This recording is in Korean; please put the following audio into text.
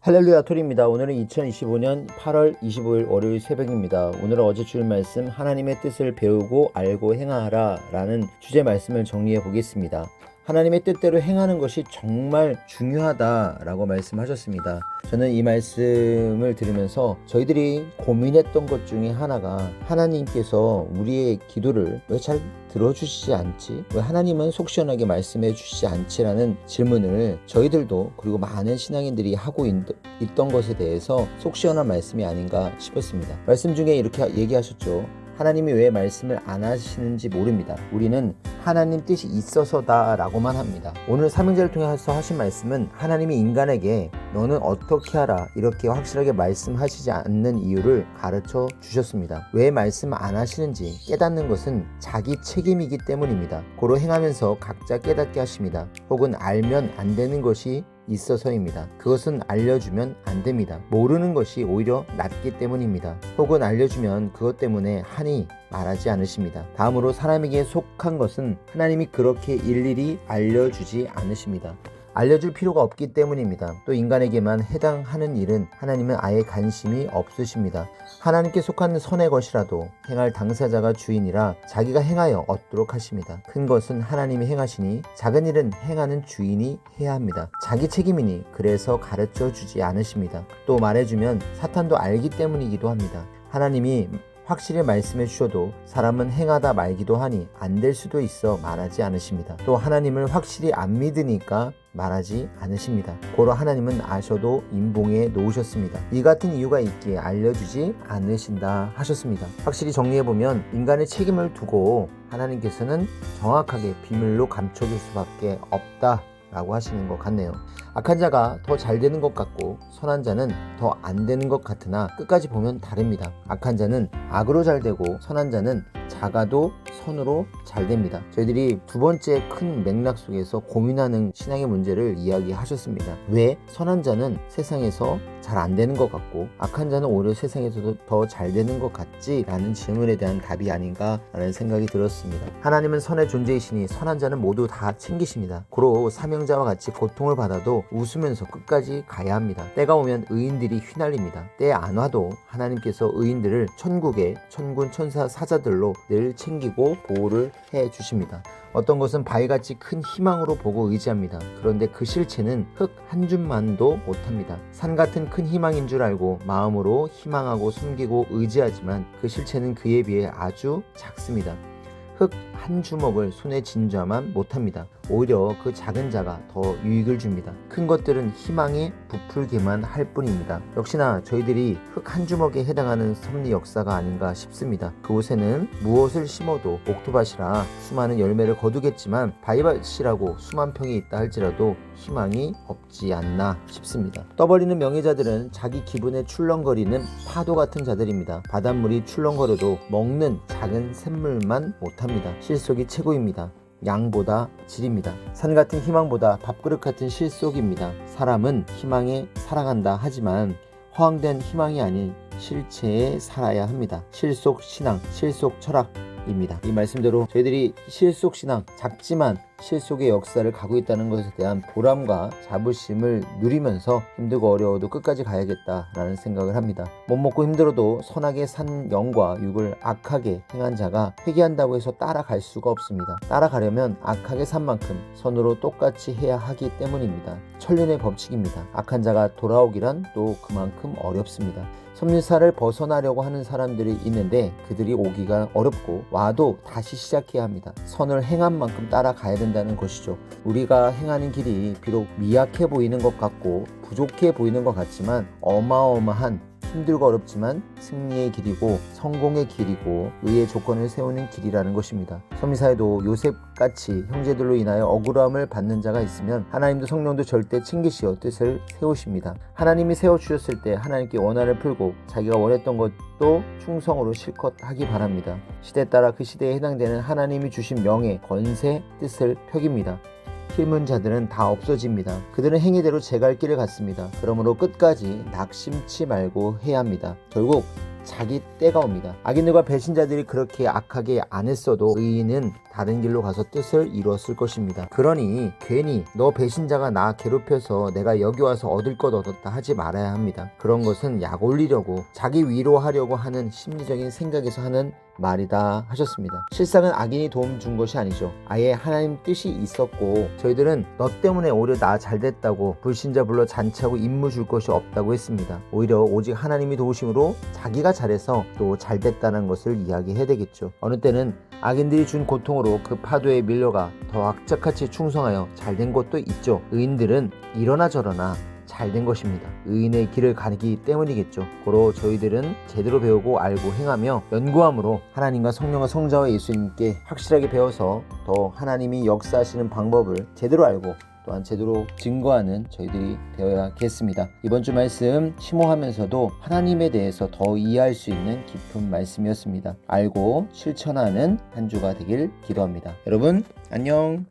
할렐루야 토리입니다. 오늘은 2025년 8월 25일 월요일 새벽입니다. 오늘은 어제 주일 말씀 하나님의 뜻을 배우고 알고 행하라 라는 주제 말씀을 정리해 보겠습니다. 하나님의 뜻대로 행하는 것이 정말 중요하다라고 말씀하셨습니다. 저는 이 말씀을 들으면서 저희들이 고민했던 것 중에 하나가 하나님께서 우리의 기도를 왜 잘 들어주시지 않지? 왜 하나님은 속 시원하게 말씀해 주시지 않지라는 질문을 저희들도 그리고 많은 신앙인들이 하고 있던 것에 대해서 속 시원한 말씀이 아닌가 싶었습니다. 말씀 중에 이렇게 얘기하셨죠. 하나님이 왜 말씀을 안 하시는지 모릅니다. 우리는 하나님 뜻이 있어서다 라고만 합니다. 오늘 삼형제를 통해서 하신 말씀은 하나님이 인간에게 너는 어떻게 하라 이렇게 확실하게 말씀하시지 않는 이유를 가르쳐 주셨습니다. 왜 말씀 안 하시는지 깨닫는 것은 자기 책임이기 때문입니다. 고로 행하면서 각자 깨닫게 하십니다. 혹은 알면 안 되는 것이 있어서입니다. 그것은 알려주면 안 됩니다. 모르는 것이 오히려 낫기 때문입니다. 혹은 알려주면 그것 때문에 하니 말하지 않으십니다. 다음으로 사람에게 속한 것은 하나님이 그렇게 일일이 알려주지 않으십니다. 알려줄 필요가 없기 때문입니다. 또 인간에게만 해당하는 일은 하나님은 아예 관심이 없으십니다. 하나님께 속한 선의 것이라도 행할 당사자가 주인이라 자기가 행하여 얻도록 하십니다. 큰 것은 하나님이 행하시니 작은 일은 행하는 주인이 해야 합니다. 자기 책임이니 그래서 가르쳐 주지 않으십니다. 또 말해주면 사탄도 알기 때문이기도 합니다. 하나님이 확실히 말씀해 주셔도 사람은 행하다 말기도 하니 안 될 수도 있어 말하지 않으십니다. 또 하나님을 확실히 안 믿으니까 말하지 않으십니다. 고로 하나님은 아셔도 임봉에 놓으셨습니다. 이 같은 이유가 있기에 알려주지 않으신다 하셨습니다. 확실히 정리해보면 인간의 책임을 두고 하나님께서는 정확하게 비밀로 감춰줄 수밖에 없다 라고 하시는 것 같네요. 악한 자가 더 잘 되는 것 같고 선한 자는 더 안 되는 것 같으나 끝까지 보면 다릅니다. 악한 자는 악으로 잘 되고 선한 자는 작아도 선으로 잘 됩니다. 저희들이 두 번째 큰 맥락 속에서 고민하는 신앙의 문제를 이야기하셨습니다. 왜 선한 자는 세상에서 잘 안 되는 것 같고 악한 자는 오히려 세상에서도 더 잘 되는 것 같지? 라는 질문에 대한 답이 아닌가 라는 생각이 들었습니다. 하나님은 선의 존재이시니 선한 자는 모두 다 챙기십니다. 고로 사명자와 같이 고통을 받아도 웃으면서 끝까지 가야 합니다. 때가 오면 의인들이 휘날립니다. 때 안 와도 하나님께서 의인들을 천국의 천군 천사 사자들로 늘 챙기고 보호를 해 주십니다. 어떤 것은 바위같이 큰 희망으로 보고 의지합니다. 그런데 그 실체는 흙 한 줌만도 못합니다. 산 같은 큰 희망인 줄 알고 마음으로 희망하고 숨기고 의지하지만 그 실체는 그에 비해 아주 작습니다. 흙 한 주먹을 손에 쥔자만 못합니다. 오히려 그 작은 자가 더 유익을 줍니다. 큰 것들은 희망에 부풀게만 할 뿐입니다. 역시나 저희들이 흙 한 주먹에 해당하는 섭리 역사가 아닌가 싶습니다. 그곳에는 무엇을 심어도 옥토밭이라 수많은 열매를 거두겠지만 바위밭이라고 수만 평이 있다 할지라도 희망이 없지 않나 싶습니다. 떠벌리는 명예자들은 자기 기분에 출렁거리는 파도 같은 자들입니다. 바닷물이 출렁거려도 먹는 작은 샘물만 못합니다. 실속이 최고입니다. 양보다 질입니다. 산 같은 희망보다 밥그릇 같은 실속입니다. 사람은 희망에 살아간다 하지만 허황된 희망이 아닌 실체에 살아야 합니다. 실속 신앙, 실속 철학입니다. 이 말씀대로 저희들이 실속 신앙, 작지만 실속의 역사를 가고 있다는 것에 대한 보람과 자부심을 누리면서 힘들고 어려워도 끝까지 가야겠다라는 생각을 합니다. 못 먹고 힘들어도 선하게 산 영과 육을 악하게 행한 자가 회개한다고 해서 따라갈 수가 없습니다. 따라가려면 악하게 산 만큼 선으로 똑같이 해야 하기 때문입니다. 천륜의 법칙입니다. 악한 자가 돌아오기란 또 그만큼 어렵습니다. 섭리사를 벗어나려고 하는 사람들이 있는데 그들이 오기가 어렵고 와도 다시 시작해야 합니다. 선을 행한 만큼 따라가야 된다는 것이죠. 우리가 행하는 길이 비록 미약해 보이는 것 같고 부족해 보이는 것 같지만 어마어마한 힘들고 어렵지만 승리의 길이고 성공의 길이고 의의 조건을 세우는 길이라는 것입니다. 섭리사에도 요셉같이 형제들로 인하여 억울함을 받는 자가 있으면 하나님도 성령도 절대 챙기시어 뜻을 세우십니다. 하나님이 세워주셨을 때 하나님께 원한을 풀고 자기가 원했던 것도 충성으로 실컷 하기 바랍니다. 시대에 따라 그 시대에 해당되는 하나님이 주신 명예, 권세, 뜻을 펴깁니다. 힘은 자들은 다 없어집니다. 그들은 행위대로 제갈 길을 갔습니다. 그러므로 끝까지 낙심치 말고 해야 합니다. 결국 자기 때가 옵니다. 악인들과 배신자들이 그렇게 악하게 안 했어도 의인은 다른 길로 가서 뜻을 이루었을 것입니다. 그러니 괜히 너 배신자가 나 괴롭혀서 내가 여기 와서 얻을 것 얻었다 하지 말아야 합니다. 그런 것은 약 올리려고 자기 위로하려고 하는 심리적인 생각에서 하는 말이다 하셨습니다. 실상은 악인이 도움 준 것이 아니죠. 아예 하나님 뜻이 있었고 저희들은 너 때문에 오히려 나 잘됐다고 불신자 불러 잔치하고 임무 줄 것이 없다고 했습니다. 오히려 오직 하나님이 도우심으로 자기가 잘해서 또 잘됐다는 것을 이야기해야 되겠죠. 어느 때는 악인들이 준 고통으로 그 파도에 밀려가 더 악착같이 충성하여 잘된 것도 있죠. 의인들은 이러나 저러나 잘된 것입니다. 의인의 길을 가기 때문이겠죠. 고로 저희들은 제대로 배우고 알고 행하며 연구함으로 하나님과 성령과 성자와 예수님께 확실하게 배워서 더 하나님이 역사하시는 방법을 제대로 알고 또한 제대로 증거하는 저희들이 되어야겠습니다. 이번 주 말씀 심오하면서도 하나님에 대해서 더 이해할 수 있는 깊은 말씀이었습니다. 알고 실천하는 한 주가 되길 기도합니다. 여러분 안녕.